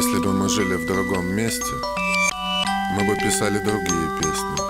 Если бы мы жили в другом месте, мы бы писали другие песни.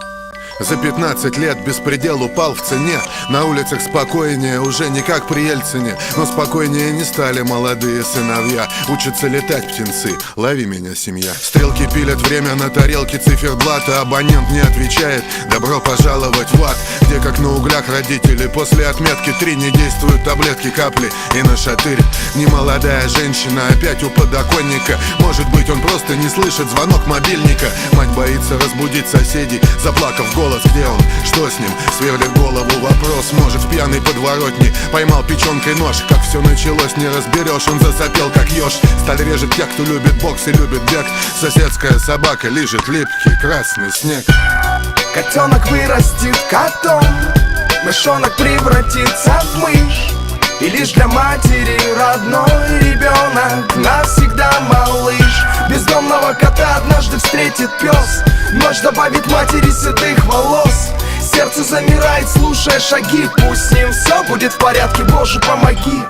За 15 лет беспредел упал в цене. На улицах спокойнее, уже не как при Ельцине. Но спокойнее не стали молодые сыновья. Учатся летать птенцы, лови меня, семья. Стрелки пилят время на тарелке циферблата. Абонент не отвечает, добро пожаловать в ад, где как на углях родители. После отметки 3 не действуют таблетки, капли и на шатырь. Немолодая женщина опять у подоконника. Может быть, он просто не слышит звонок мобильника. Мать боится разбудить соседей, заплакав голос. Где он? Что с ним? Сверлит голову вопрос. Может, в пьяной подворотне поймал печенкой нож. Как все началось, не разберешь. Он засопел, как еж. Сталь режет тех, кто любит бокс и любит бег. Соседская собака лижет липкий красный снег. Котенок вырастет котом, мышонок превратится в мышь. И лишь для матери родной ребенок навсегда малыш. Бездомного кота однажды встретит пес. Ночь добавит матери седых волос. Сердце замирает, слушая шаги. Пусть с ним все будет в порядке, Боже, помоги.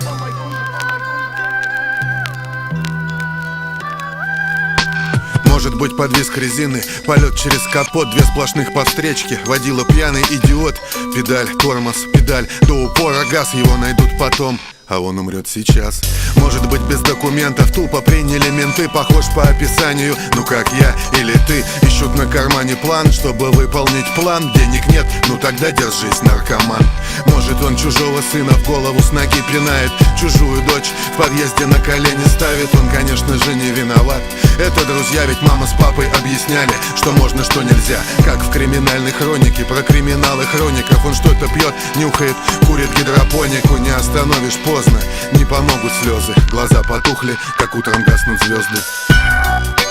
Может быть, подвиск резины, полет через капот, 2 сплошных подстречки. Водила пьяный идиот, педаль, тормоз, педаль. До упора газ, его найдут потом, а он умрет сейчас. Может быть, без документов тупо приняли менты. Похож по описанию, ну как я или ты. Ищут на кармане план, чтобы выполнить план. Денег нет, ну тогда держись, наркоман. Может, он чужого сына в голову с ноги пинает, чужую дочь в подъезде на колени ставит. Он, конечно же, не виноват. Это друзья, ведь мама с папой объясняли, что можно, что нельзя. Как в криминальной хронике, про криминалы хроников. Он что-то пьет, нюхает, курит гидропонику. Не остановишь, поздно, не помогут слезы. Глаза потухли, как утром гаснут звезды.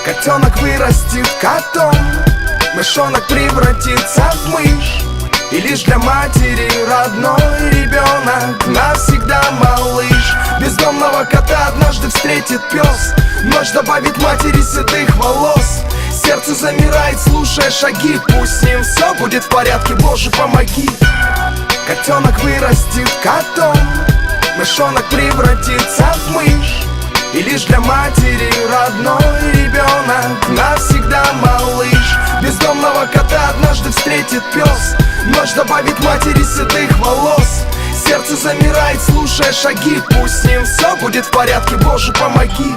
Котенок вырастет котом, мышонок превратится в мышь. И лишь для матери родной ребенок навсегда малыш. Бездомного кота однажды встретит пес. Ночь добавит матери седых волос. Сердце замирает, слушая шаги. Пусть с ним все будет в порядке, Боже, помоги. Котенок вырастет котом, мышонок превратится в мышь. И лишь для матери родной ребенок навсегда малыш. Бездомного кота однажды встретит пес. Ночь добавит матери седых волос. Сердце замирает, слушая шаги. Пусть с ним все будет в порядке, Боже, помоги.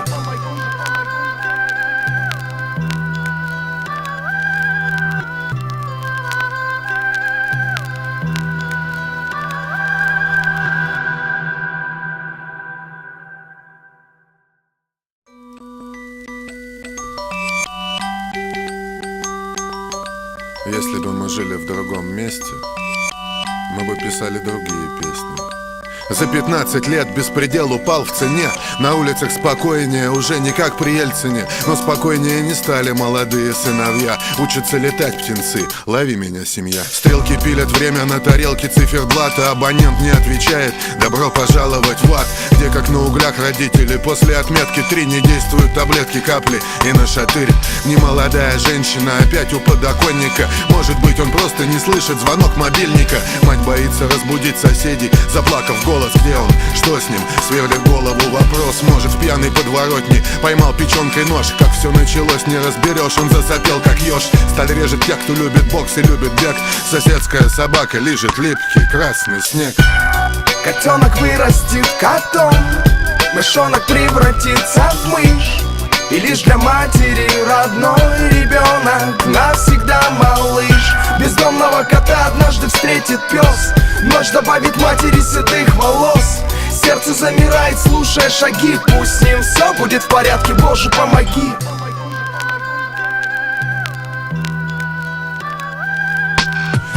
Если бы мы жили в другом месте, мы бы писали другие песни. За 15 лет беспредел упал в цене. На улицах спокойнее, уже не как при Ельцине. Но спокойнее не стали молодые сыновья. Учатся летать птенцы, лови меня, семья. Стрелки пилят время на тарелке циферблата. Абонент не отвечает, добро пожаловать в ад, где как на углях родители. После отметки 3 не действуют таблетки, капли и на шатырь. Немолодая женщина опять у подоконника. Может быть, он просто не слышит звонок мобильника. Мать боится разбудить соседей, заплакав голос. Где он? Что с ним? Сверлит голову вопрос. Может, в пьяной подворотне поймал печенкой нож. Как все началось, не разберешь. Он засопел, как еж. Сталь режет тех, кто любит бокс и любит бег. Соседская собака лижет липкий красный снег. Котенок вырастет котом, мышонок превратится в мышь. И лишь для матери родной ребенок навсегда малыш. Бездомного кота однажды встретит пес. Ночь добавит матери седых волос. Сердце замирает, слушая шаги. Пусть с ним все будет в порядке, Боже, помоги.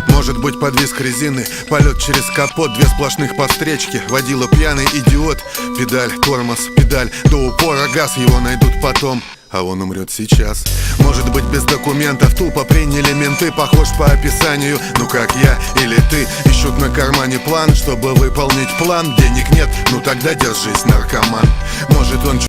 Может быть, подвиск резины, полет через капот, 2 сплошных подстречки. Водила пьяный идиот, педаль, тормоз, педаль. До упора газ, его найдут потом, а он умрет сейчас. Может быть, без документов тупо приняли менты. Похож по описанию, ну как я или ты. Ищут на кармане план, чтобы выполнить план. Денег нет, ну тогда держись, наркоман. Может, он